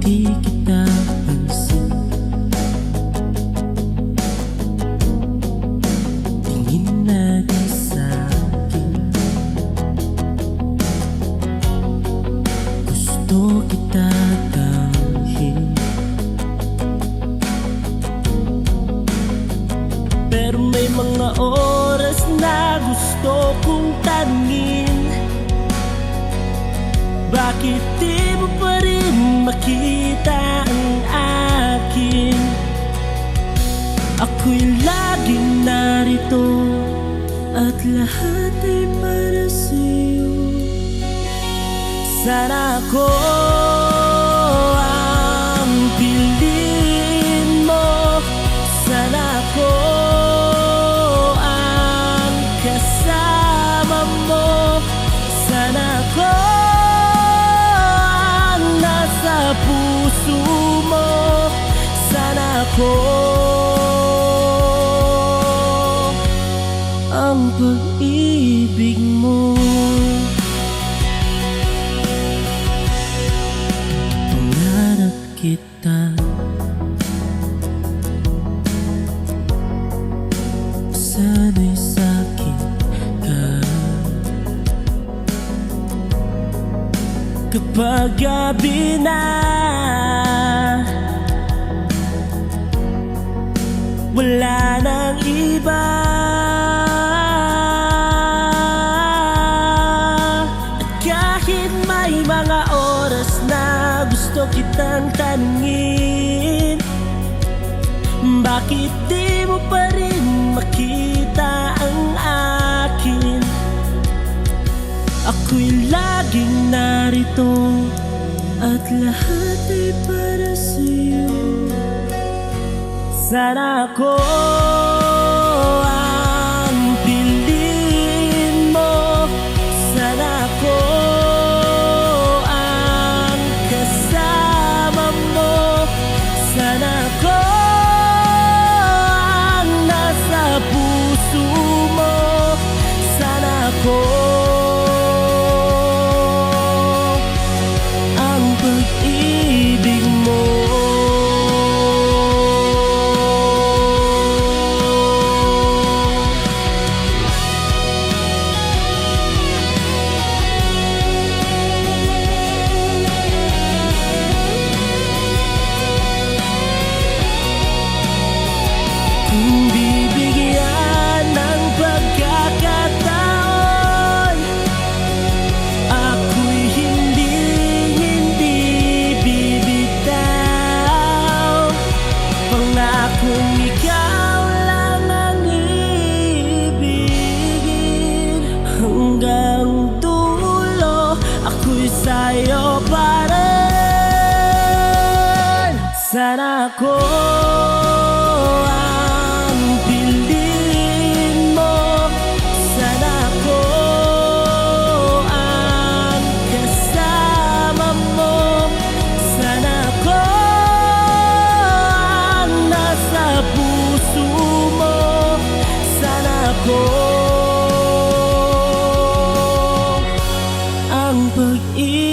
di kita pansin. Tingin na di sa'kin. Gusto kita dalhin, pero may mga oras na gusto kong tanungin, bakit di mo pa rin makita ang akin? Ako'y laging narito at lahat ay para sa'yo. Sana ako ang piliin mo, sana ako ang kasama mo, sana ako ang nasa puso mo, sana ako ang pag-ibig mo. Pangarap kita, sana'y sa'kin ka. Kapag gabi na, wala nang iba, at kahit may mga oras na gusto kitang tanungin, bakit di mo pa rin makita ang akin? Ako'y laging narito at lahat ay para sa'yo. Sana ako ang piliin mo, sana ako ang kasama mo, sana ako ang nasa puso mo, sana ako ang pag-ibig mo. Kung bibigyan ng pagkakataon, ako'y hindi bibitaw. Pangakong ikaw lang ang ibigin, hanggang dulo ako'y sa'yo pa rin. Sana ako ang piliin mo, sana ako ang kasama mo, sana ako ang nasa puso mo, sana ako ang pag-ibig